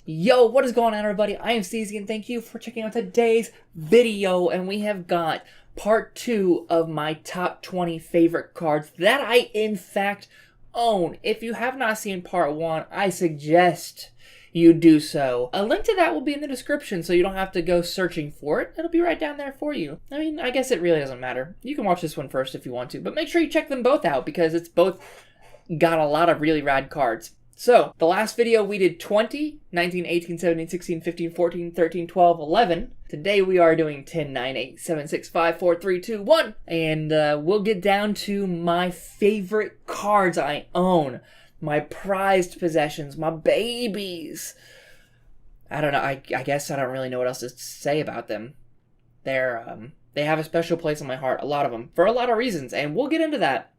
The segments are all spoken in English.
Yo, what is going on, everybody? I am Steezy, and thank you for checking out today's video. And we have got part 2 of my top 20 favorite cards that I, in fact, own. If you have not seen part 1, I suggest you do so. A link to that will be in the description, so you don't have to go searching for it. It'll be right down there for you. I mean, I guess it really doesn't matter. You can watch this one first if you want to, but make sure you check them both out because it's both got a lot of really rad cards. So, the last video we did 20, 19, 18, 17, 16, 15, 14, 13, 12, 11. Today we are doing 10, 9, 8, 7, 6, 5, 4, 3, 2, 1. And we'll get down to my favorite cards I own. My prized possessions, my babies. I don't know, I guess I don't really know what else to say about them. They have a special place in my heart, a lot of them, for a lot of reasons, and we'll get into that.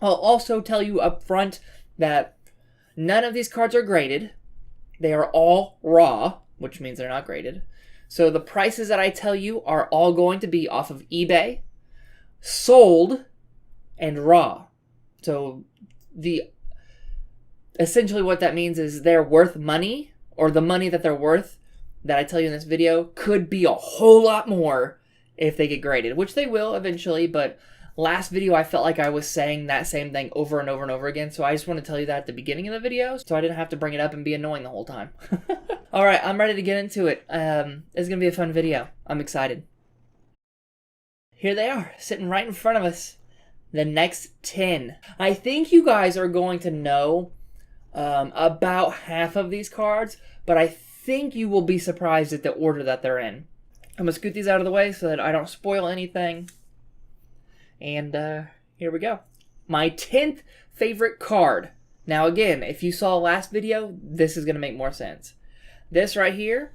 I'll also tell you up front that none of these cards are graded. They are all raw, which means they're not graded. So the prices that I tell you are all going to be off of eBay, sold, and raw. So essentially what that means is they're worth money, or the money that they're worth that I tell you in this video could be a whole lot more if they get graded, which they will eventually, but last video, I felt like I was saying that same thing over and over and over again, so I just want to tell you that at the beginning of the video, so I didn't have to bring it up and be annoying the whole time. Alright, I'm ready to get into it. It's going to be a fun video. I'm excited. Here they are, sitting right in front of us. The next 10. I think you guys are going to know about half of these cards, but I think you will be surprised at the order that they're in. I'm going to scoot these out of the way so that I don't spoil anything. And here we go. My 10th favorite card. Now again, if you saw last video, this is going to make more sense. This right here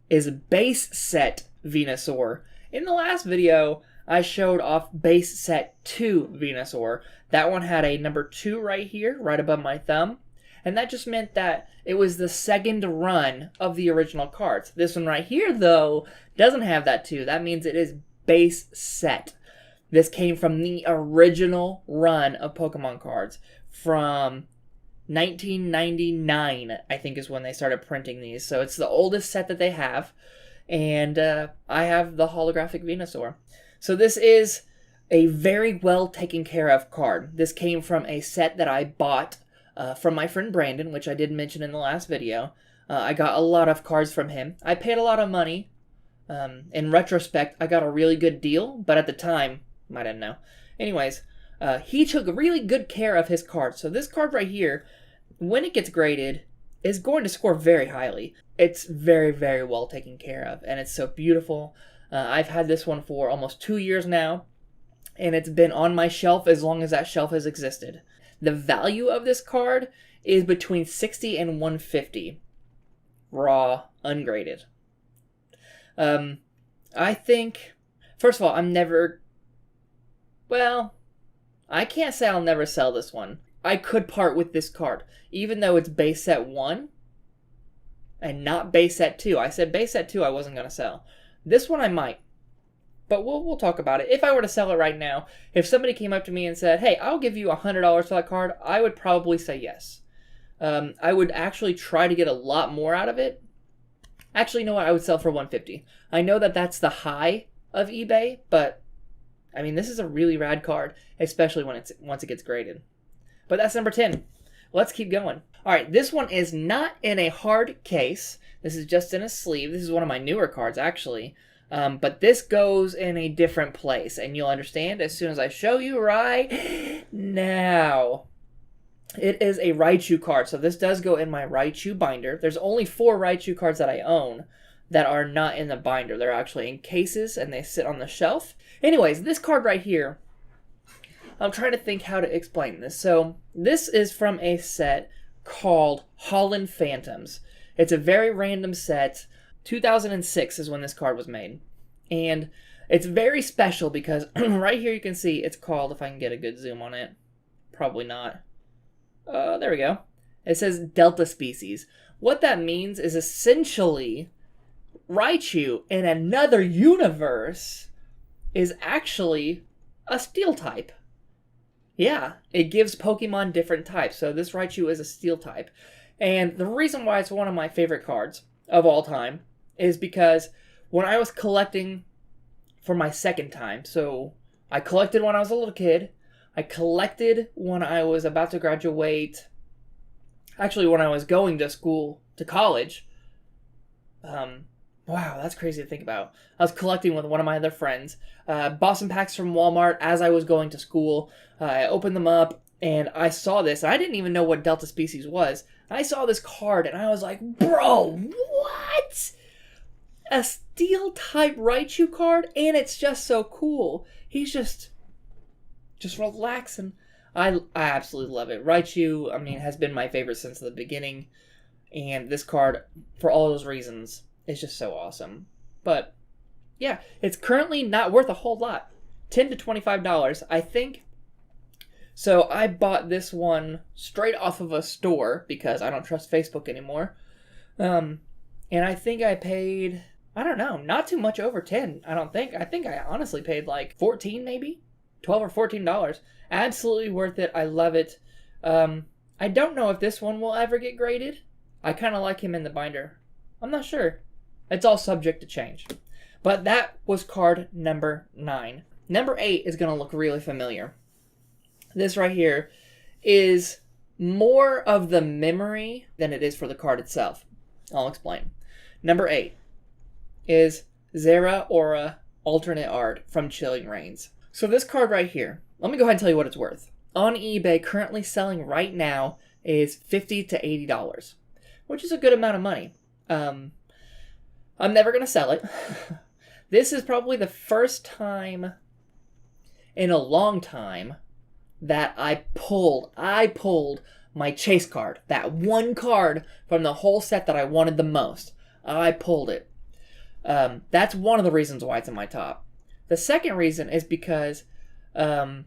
is base set Venusaur. In the last video, I showed off base set 2 Venusaur. That one had a number 2 right here, right above my thumb. And that just meant that it was the second run of the original cards. This one right here, though, doesn't have that 2. That means it is base set. This came from the original run of Pokemon cards from 1999, I think is when they started printing these. So it's the oldest set that they have. And I have the holographic Venusaur. So this is a very well taken care of card. This came from a set that I bought from my friend Brandon, which I did mention in the last video. I got a lot of cards from him. I paid a lot of money. In retrospect, I got a really good deal, but at the time, I didn't know. Anyways, he took really good care of his cards. So this card right here, when it gets graded, is going to score very highly. It's very, very well taken care of, and it's so beautiful. I've had this one for almost 2 years now, and it's been on my shelf as long as that shelf has existed. The value of this card is between $60 and $150, raw, ungraded. I think, first of all, I can't say I'll never sell this one. I could part with this card, even though it's base set 1 and not base set 2. I said base set 2 I wasn't going to sell. This one I might, but we'll talk about it. If I were to sell it right now, if somebody came up to me and said, hey, I'll give you $100 for that card, I would probably say yes. I would actually try to get a lot more out of it. Actually, you know what? I would sell for $150. I know that that's the high of eBay, but I mean, this is a really rad card, especially once it gets graded. But that's number 10. Let's keep going. All right, this one is not in a hard case. This is just in a sleeve. This is one of my newer cards, actually. But this goes in a different place, and you'll understand as soon as I show you right now. It is a Raichu card, so this does go in my Raichu binder. There's only 4 Raichu cards that I own that are not in the binder. They're actually in cases, and they sit on the shelf. Anyways, this card right here, I'm trying to think how to explain this. So, this is from a set called Holland Phantoms. It's a very random set. 2006 is when this card was made. And it's very special because right here you can see it's called, if I can get a good zoom on it, probably not. There we go. It says Delta Species. What that means is essentially Raichu in another universe is actually a steel type. Yeah, it gives Pokemon different types. So this Raichu is a steel type. And the reason why it's one of my favorite cards of all time is because when I was collecting for my second time, so I collected when I was a little kid, I collected when I was about to graduate, actually when I was going to school, to college. Wow, that's crazy to think about. I was collecting with one of my other friends. Bought some packs from Walmart as I was going to school. I opened them up, and I saw this. I didn't even know what Delta Species was. I saw this card, and I was like, bro, what? A Steel-type Raichu card? And it's just so cool. He's just relaxing. I absolutely love it. Raichu, I mean, has been my favorite since the beginning. And this card, for all those reasons, is just so awesome. But, yeah, it's currently not worth a whole lot. $10 to $25, I think. So I bought this one straight off of a store because I don't trust Facebook anymore. And I think I paid, I don't know, not too much over 10, I don't think. I think I honestly paid like 14 maybe? $12 or $14. Absolutely worth it. I love it. I don't know if this one will ever get graded. I kind of like him in the binder. I'm not sure. It's all subject to change. But that was card number 9. Number 8 is going to look really familiar. This right here is more of the memory than it is for the card itself. I'll explain. Number 8 is Zera Aura Alternate Art from Chilling Reigns. So this card right here, let me go ahead and tell you what it's worth. On eBay, currently selling right now is $50 to $80, which is a good amount of money. I'm never going to sell it. This is probably the first time in a long time that I pulled my chase card. That one card from the whole set that I wanted the most. I pulled it. That's one of the reasons why it's in my top. The second reason is because in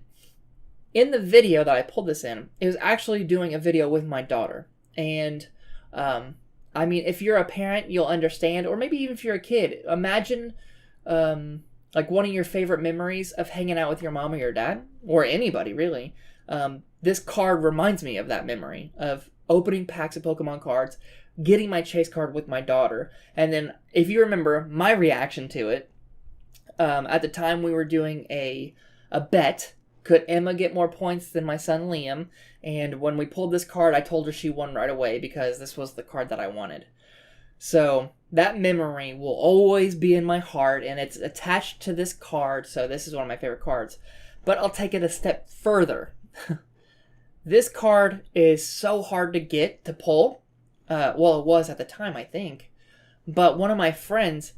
the video that I pulled this in, it was actually doing a video with my daughter. And I mean, if you're a parent, you'll understand. Or maybe even if you're a kid. Imagine like one of your favorite memories of hanging out with your mom or your dad. Or anybody, really. This card reminds me of that memory. Of opening packs of Pokemon cards. Getting my chase card with my daughter. And then, if you remember my reaction to it. At the time we were doing a bet. Could Emma get more points than my son Liam? And when we pulled this card, I told her she won right away because this was the card that I wanted. So that memory will always be in my heart, and it's attached to this card, so this is one of my favorite cards. But I'll take it a step further. This card is so hard to get, to pull. Well, it was at the time, I think. But one of my friends,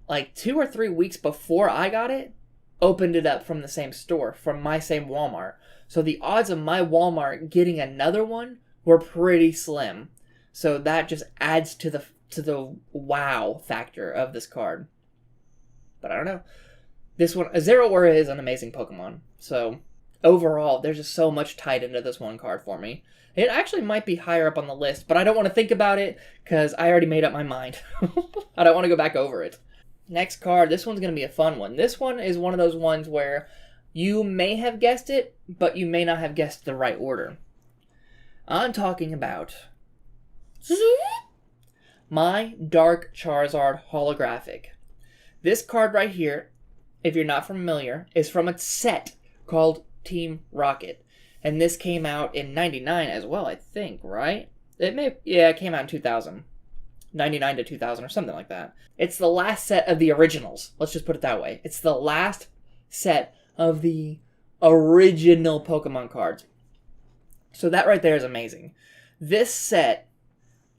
like 2 or 3 weeks before I got it, opened it up from the same store, from my same Walmart. So the odds of my Walmart getting another one were pretty slim. So that just adds to the wow factor of this card. But I don't know. This one, Zero Aura is an amazing Pokemon. So overall, there's just so much tied into this one card for me. It actually might be higher up on the list, but I don't want to think about it because I already made up my mind. I don't want to go back over it. Next card, this one's going to be a fun one. This one is one of those ones where you may have guessed it, but you may not have guessed the right order. I'm talking about my Dark Charizard Holographic. This card right here, if you're not familiar, is from a set called Team Rocket. And this came out in 99 as well, I think, right? It came out in 2000. 99 to 2000 or something like that. It's the last set of the originals. Let's just put it that way. It's the last set of the original Pokemon cards. So that right there is amazing. This set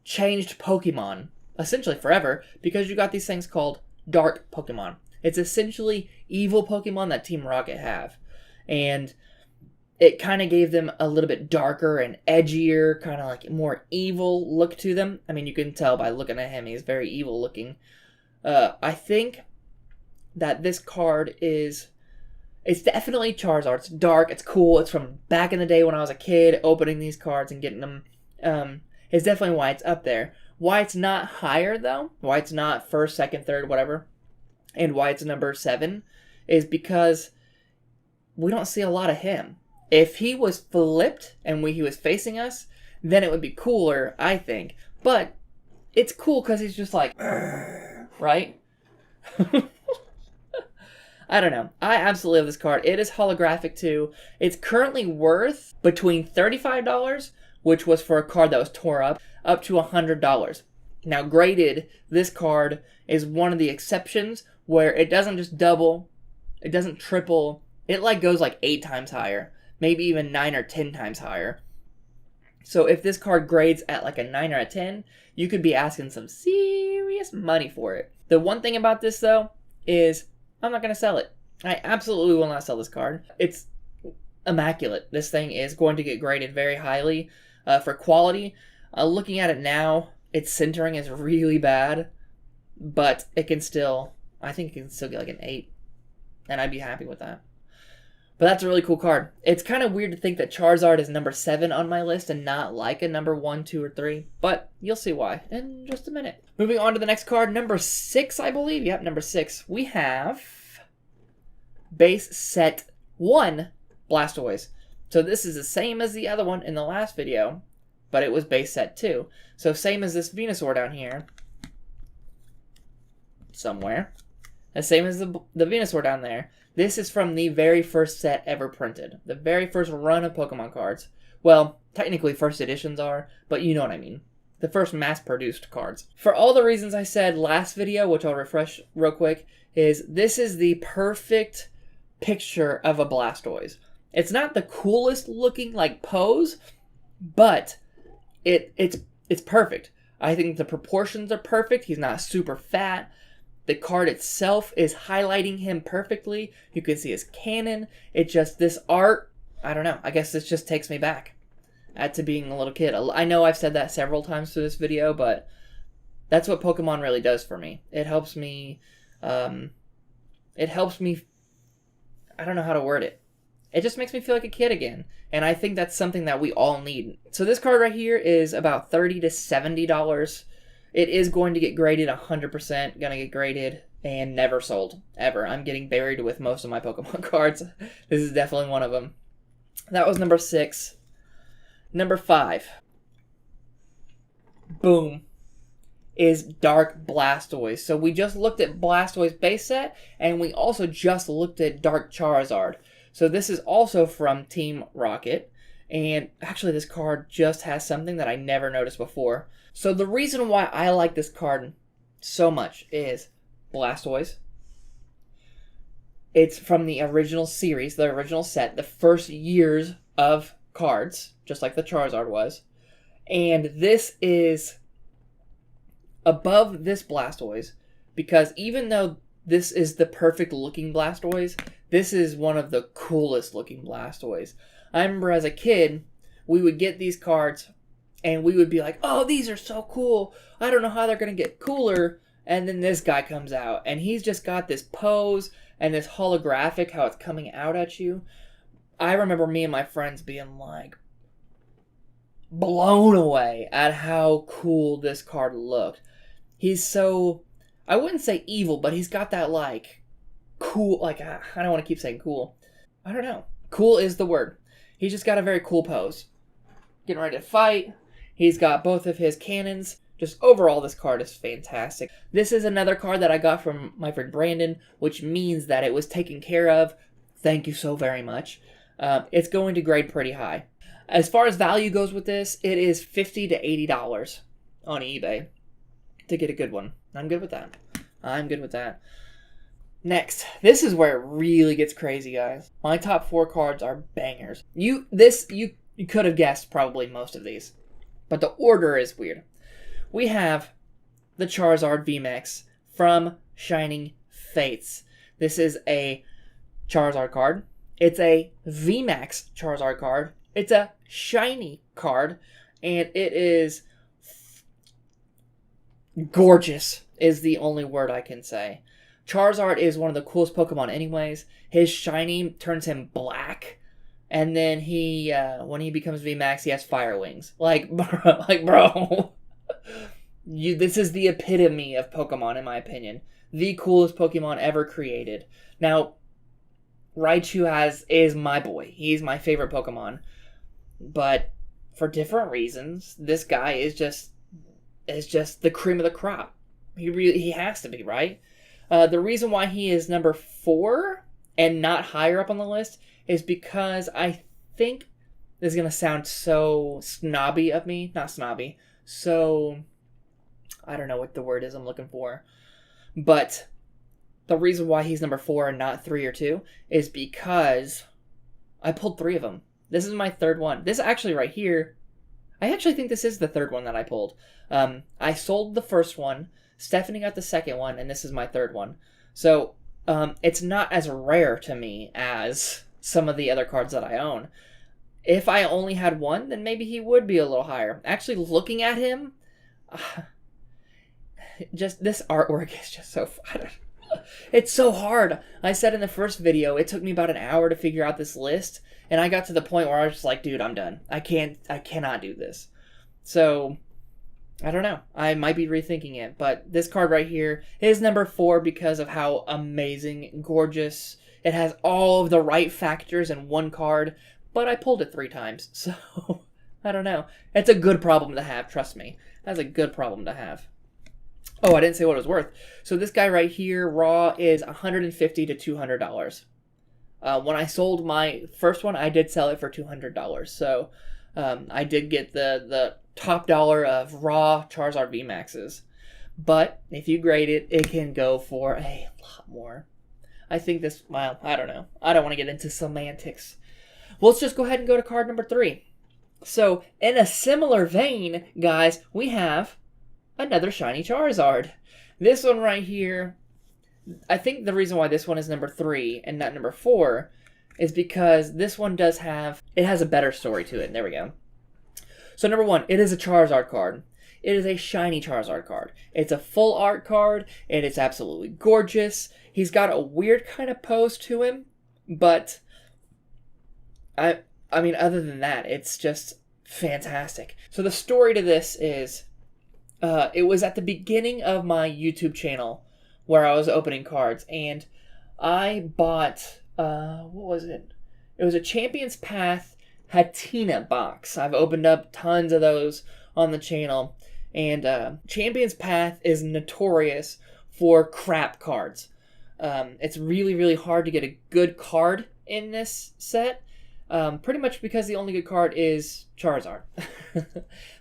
changed Pokemon essentially forever because you got these things called Dark Pokemon. It's essentially evil Pokemon that Team Rocket have. And it kind of gave them a little bit darker and edgier, kind of like more evil look to them. I mean, you can tell by looking at him, he's very evil looking. I think that this card it's definitely Charizard. It's dark, it's cool, it's from back in the day when I was a kid, opening these cards and getting them. It's definitely why it's up there. Why it's not higher, though, why it's not first, second, third, whatever, and why it's number 7, is because we don't see a lot of him. If he was flipped and he was facing us, then it would be cooler, I think. But it's cool because he's just like, right? I don't know. I absolutely love this card. It is holographic too. It's currently worth between $35, which was for a card that was tore up to $100. Now, graded, this card is one of the exceptions where it doesn't just double, it doesn't triple, it like goes like 8 times higher, maybe even 9 or 10 times higher. So if this card grades at like a 9 or a 10, you could be asking some serious money for it. The one thing about this though is I'm not going to sell it. I absolutely will not sell this card. It's immaculate. This thing is going to get graded very highly for quality. Looking at it now, its centering is really bad, but it can still, I think it can still get like an 8, and I'd be happy with that. But that's a really cool card. It's kind of weird to think that Charizard is number 7 on my list and not like a number 1, 2, or 3, but you'll see why in just a minute. Moving on to the next card, number 6, I believe. Yep, number 6. We have base set 1 Blastoise. So this is the same as the other one in the last video, but it was base set 2. So same as this Venusaur down here. Somewhere. The same as the Venusaur down there. This is from the very first set ever printed. The very first run of Pokemon cards. Well, technically first editions are, but you know what I mean. The first mass-produced cards. For all the reasons I said last video, which I'll refresh real quick, is this is the perfect picture of a Blastoise. It's not the coolest looking like pose, but it's perfect. I think the proportions are perfect. He's not super fat. The card itself is highlighting him perfectly. You can see his cannon. It just, this art, I don't know. I guess this just takes me back to being a little kid. I know I've said that several times through this video, but that's what Pokemon really does for me. It helps me, I don't know how to word it. It just makes me feel like a kid again. And I think that's something that we all need. So this card right here is about $30 to $70. It is going to get graded 100%, going to get graded and never sold, ever. I'm getting buried with most of my Pokemon cards. This is definitely one of them. That was number 6. Number 5. Boom. Is Dark Blastoise. So we just looked at Blastoise base set, and we also just looked at Dark Charizard. So this is also from Team Rocket. And actually this card just has something that I never noticed before. So the reason why I like this card so much is Blastoise. It's from the original series, the original set, the first years of cards, just like the Charizard was. And this is above this Blastoise because even though this is the perfect looking Blastoise, this is one of the coolest looking Blastoise. I remember as a kid, we would get these cards and we would be like, oh, these are so cool. I don't know how they're going to get cooler. And then this guy comes out and he's just got this pose and this holographic, how it's coming out at you. I remember me and my friends being like blown away at how cool this card looked. He's so, I wouldn't say evil, but he's got that like cool, like I don't want to keep saying cool. I don't know. Cool is the word. He's just got a very cool pose. Getting ready to fight. He's got both of his cannons. Just overall, this card is fantastic. This is another card that I got from my friend Brandon, which means that it was taken care of. Thank you so very much. It's going to grade pretty high. As far as value goes with this, it is $50 to $80 on eBay to get a good one. I'm good with that. I'm good with that. Next, this is where it really gets crazy, guys. My top 4 cards are bangers. You could have guessed probably most of these, but the order is weird. We have the Charizard VMAX from Shining Fates. This is a Charizard card. It's a VMAX Charizard card. It's a shiny card, and it is gorgeous is the only word I can say. Charizard is one of the coolest Pokemon anyways. His shiny turns him black, and then he, when he becomes VMAX, he has fire wings. Bro. This is the epitome of Pokemon, in my opinion. The coolest Pokemon ever created. Now, Raichu is my boy. He's my favorite Pokemon. But for different reasons, this guy is just the cream of the crop. He has to be, right? The reason why he is number 4 and not higher up on the list is because I think this is going to sound so snobby of me. Not snobby. So, I don't know what the word is I'm looking for. But the reason why he's number 4 and not 3 or 2 is because I pulled 3 of them. This is my third one. This actually right here, I actually think this is the third one that I pulled. I sold the first one, Stephanie got the second one, and this is my third one. So, it's not as rare to me as some of the other cards that I own. If I only had one, then maybe he would be a little higher. Actually, looking at him, just this artwork is just so fun. It's so hard. I said in the first video, it took me about an hour to figure out this list, and I got to the point where I was just like, dude, I'm done. I cannot do this. So, I don't know. I might be rethinking it, but this card right here is number 4 because of how amazing, gorgeous. It has all of the right factors in one card, but I pulled it 3 times, so I don't know. It's a good problem to have, trust me. That's a good problem to have. Oh, I didn't say what it was worth. So this guy right here, raw, is $150 to $200. When I sold my first one, I did sell it for $200. So I did get the top dollar of raw Charizard VMAXs. But if you grade it, it can go for a lot more. I think this, well, I don't know. I don't want to get into semantics. Well, let's just go ahead and go to card number 3. So in a similar vein, guys, we have another shiny Charizard. This one right here, I think the reason why this one is number 3 and not number 4 is because this one has a better story to it. There we go. So number 1, it is a Charizard card. It is a shiny Charizard card. It's a full art card, and it's absolutely gorgeous. He's got a weird kind of pose to him, but I mean, other than that, it's just fantastic. So the story to this is, it was at the beginning of my YouTube channel where I was opening cards, and I bought, what was it? It was a Champions Path Hatina box. I've opened up tons of those on the channel, and Champions Path is notorious for crap cards. It's really, really hard to get a good card in this set. Pretty much because the only good card is Charizard.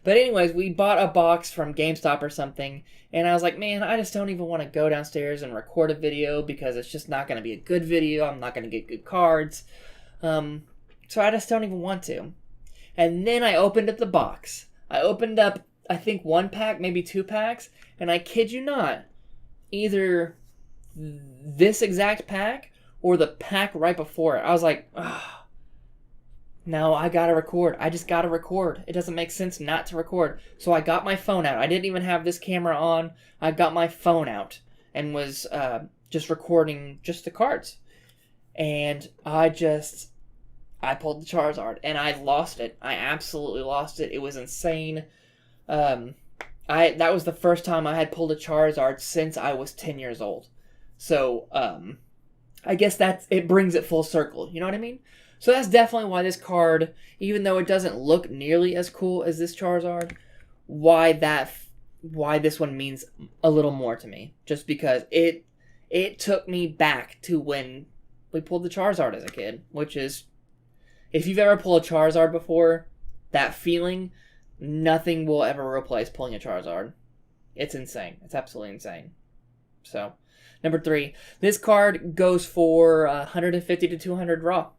But anyways, we bought a box from GameStop or something, and I was like, man, I just don't even want to go downstairs and record a video because it's just not going to be a good video. I'm not going to get good cards. So I just don't even want to. And then I opened up the box. I opened up, I think, 1 pack, maybe 2 packs, and I kid you not, either this exact pack or the pack right before it. I was like, ah. No, I gotta record. I just gotta record. It doesn't make sense not to record. So I got my phone out. I didn't even have this camera on. I got my phone out and was just recording just the cards. And I pulled the Charizard and I lost it. I absolutely lost it. It was insane. That was the first time I had pulled a Charizard since I was 10 years old. So, I guess it brings it full circle. You know what I mean? So that's definitely why this card, even though it doesn't look nearly as cool as this Charizard, why this one means a little more to me. Just because it took me back to when we pulled the Charizard as a kid, which is, if you've ever pulled a Charizard before, that feeling, nothing will ever replace pulling a Charizard. It's insane. It's absolutely insane. So, number 3, this card goes for 150 to 200 raw.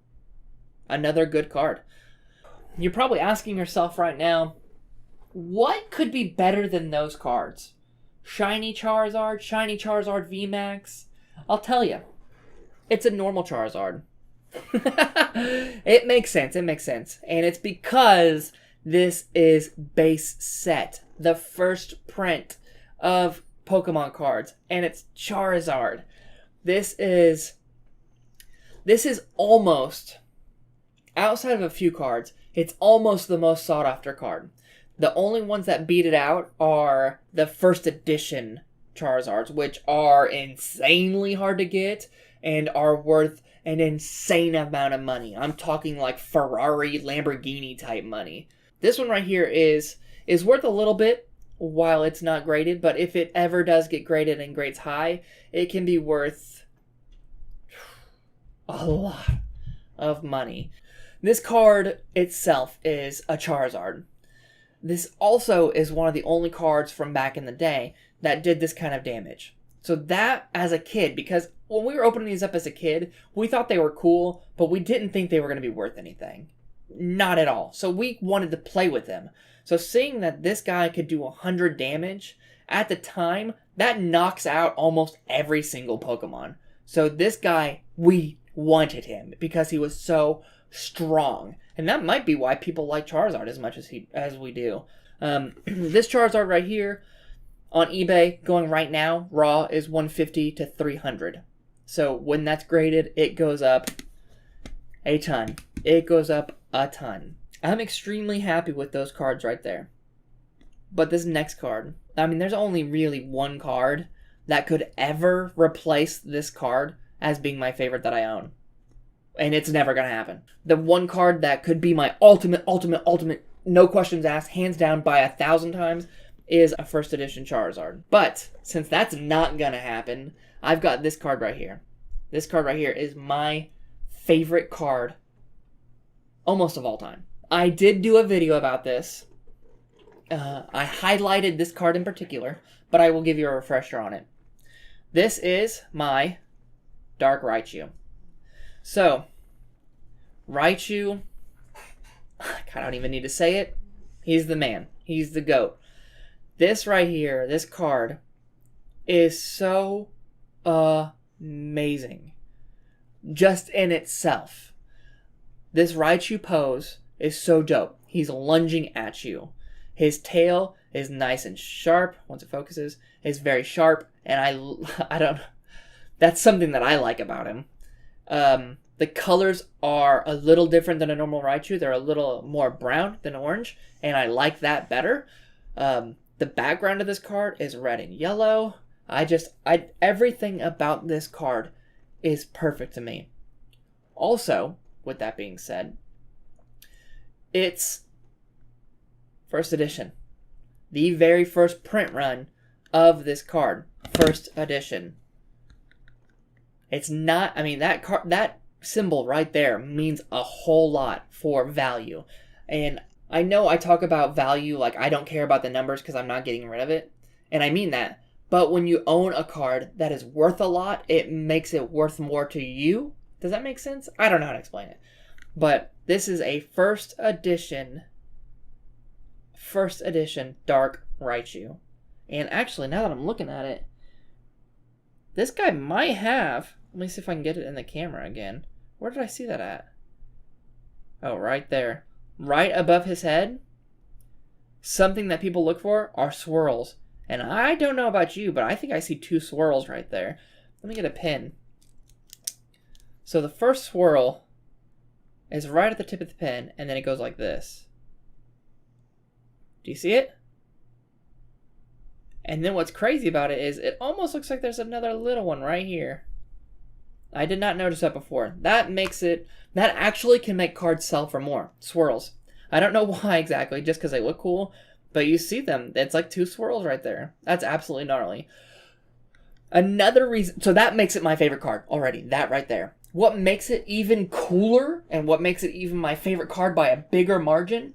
Another good card. You're probably asking yourself right now, what could be better than those cards? Shiny Charizard VMAX? I'll tell you, it's a normal Charizard. It makes sense, And it's because this is base set. The first print of Pokemon cards. And it's Charizard. This is almost, outside of a few cards, it's almost the most sought after card. The only ones that beat it out are the first edition Charizards, which are insanely hard to get and are worth an insane amount of money. I'm talking like Ferrari, Lamborghini type money. This one right here is worth a little bit while it's not graded, but if it ever does get graded and grades high, it can be worth a lot of money. This card itself is a Charizard. This also is one of the only cards from back in the day that did this kind of damage. So that, as a kid, because when we were opening these up as a kid, we thought they were cool, but we didn't think they were going to be worth anything. Not at all. So we wanted to play with them. So seeing that this guy could do 100 damage, at the time, that knocks out almost every single Pokemon. So this guy, we wanted him because he was so strong. And that might be why people like Charizard as much as we do. This Charizard right here, on eBay, going right now, raw, is $150 to $300. So when that's graded, it goes up a ton. It goes up a ton. I'm extremely happy with those cards right there. But this next card, I mean, there's only really one card that could ever replace this card as being my favorite that I own. And it's never going to happen. The one card that could be my ultimate, no questions asked, hands down by 1,000 times, is a first edition Charizard. But since that's not going to happen, I've got this card right here. This card right here is my favorite card almost of all time. I did do a video about this. I highlighted this card in particular, but I will give you a refresher on it. This is my Dark Raichu. So, Raichu, I don't even need to say it. He's the man. He's the GOAT. This right here, this card, is so amazing. Just in itself. This Raichu pose is so dope. He's lunging at you. His tail is nice and sharp. Once it focuses, it's very sharp. And I don't, that's something that I like about him. The colors are a little different than a normal Raichu. They're a little more brown than orange, and I like that better. The background of this card is red and yellow. Everything about this card is perfect to me. Also, with that being said, it's first edition. The very first print run of this card. First edition. It's not, I mean, that symbol right there means a whole lot for value. And I know I talk about value like I don't care about the numbers because I'm not getting rid of it. And I mean that. But when you own a card that is worth a lot, it makes it worth more to you. Does that make sense? I don't know how to explain it. But this is a first edition Dark Raichu. And actually, now that I'm looking at it, this guy might have, let me see if I can get it in the camera again. Where did I see that at? Oh, right there. Right above his head. Something that people look for are swirls. And I don't know about you, but I think I see 2 swirls right there. Let me get a pin. So the first swirl is right at the tip of the pen, and then it goes like this. Do you see it? And then what's crazy about it is it almost looks like there's another little one right here. I did not notice that before. That actually can make cards sell for more. Swirls. I don't know why exactly, just because they look cool, but you see them. It's like 2 swirls right there. That's absolutely gnarly. Another reason, so that makes it my favorite card already, that right there. What makes it even cooler, and what makes it even my favorite card by a bigger margin,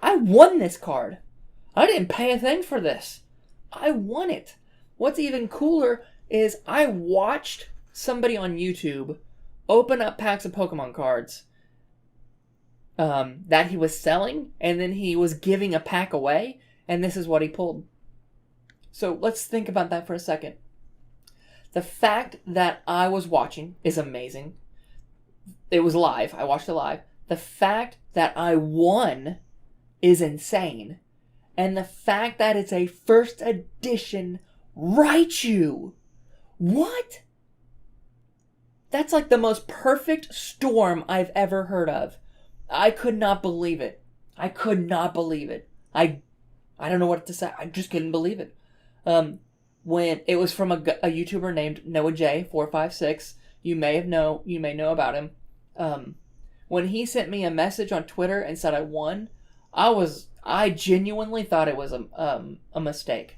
I won this card. I didn't pay a thing for this. I won it. What's even cooler is I watched somebody on YouTube open up packs of Pokemon cards that he was selling, and then he was giving a pack away, and this is what he pulled. So let's think about that for a second. The fact that I was watching is amazing. It was live. I watched it live. The fact that I won is insane. And the fact that it's a first edition Raichu. What? That's like the most perfect storm I've ever heard of. I could not believe it. I could not believe it. I don't know what to say. I just couldn't believe it. When it was from a YouTuber named NoahJ456. You may know about him. When he sent me a message on Twitter and said I won, I genuinely thought it was a mistake.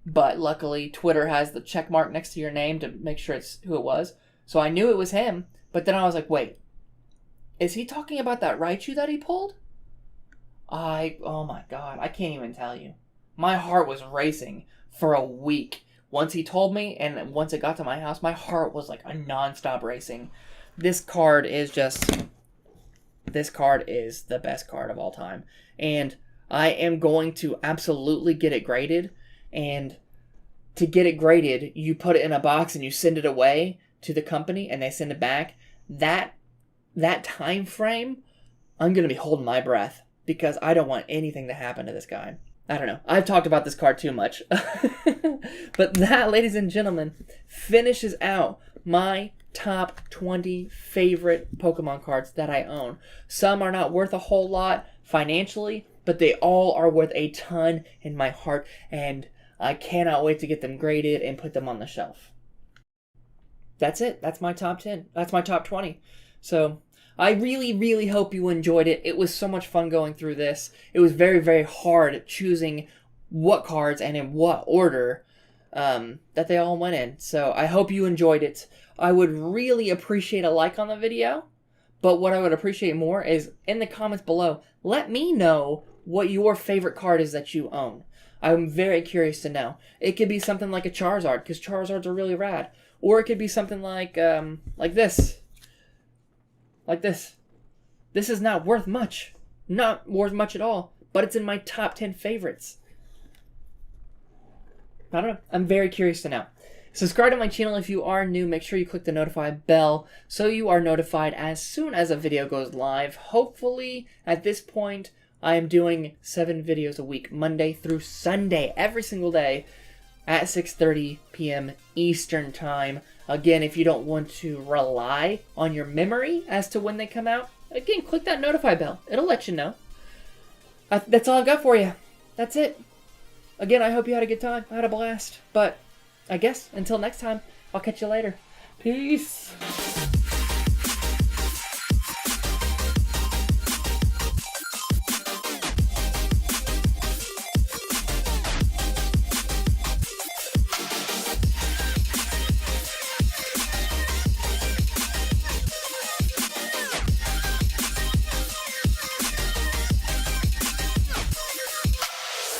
But luckily, Twitter has the check mark next to your name to make sure it's who it was. So I knew it was him, but then I was like, wait, is he talking about that Raichu that he pulled? Oh my god, I can't even tell you. My heart was racing for a week. Once he told me, and once it got to my house, my heart was like a non-stop racing. This card is the best card of all time. And I am going to absolutely get it graded. And to get it graded, you put it in a box and you send it away to the company and they send it back. That time frame, I'm going to be holding my breath because I don't want anything to happen to this guy. I don't know. I've talked about this card too much. But that, ladies and gentlemen, finishes out my top 20 favorite Pokemon cards that I own. Some are not worth a whole lot financially, but they all are worth a ton in my heart, and I cannot wait to get them graded and put them on the shelf. That's it. That's my top 10. That's my top 20. So I really, really hope you enjoyed it. It was so much fun going through this. It was very, very hard choosing what cards and in what order that they all went in. So I hope you enjoyed it. I would really appreciate a like on the video. But what I would appreciate more is in the comments below, let me know what your favorite card is that you own. I'm very curious to know. It could be something like a Charizard, because Charizards are really rad. Or it could be something like this. Like this. This is not worth much. Not worth much at all. But it's in my top 10 favorites. I don't know. I'm very curious to know. Subscribe to my channel if you are new. Make sure you click the notify bell so you are notified as soon as a video goes live. Hopefully, at this point, I am doing 7 videos a week, Monday through Sunday, every single day at 6:30 p.m. Eastern Time. Again, if you don't want to rely on your memory as to when they come out, again, click that notify bell. It'll let you know. That's all I've got for you. That's it. Again, I hope you had a good time. I had a blast. But I guess until next time, I'll catch you later. Peace.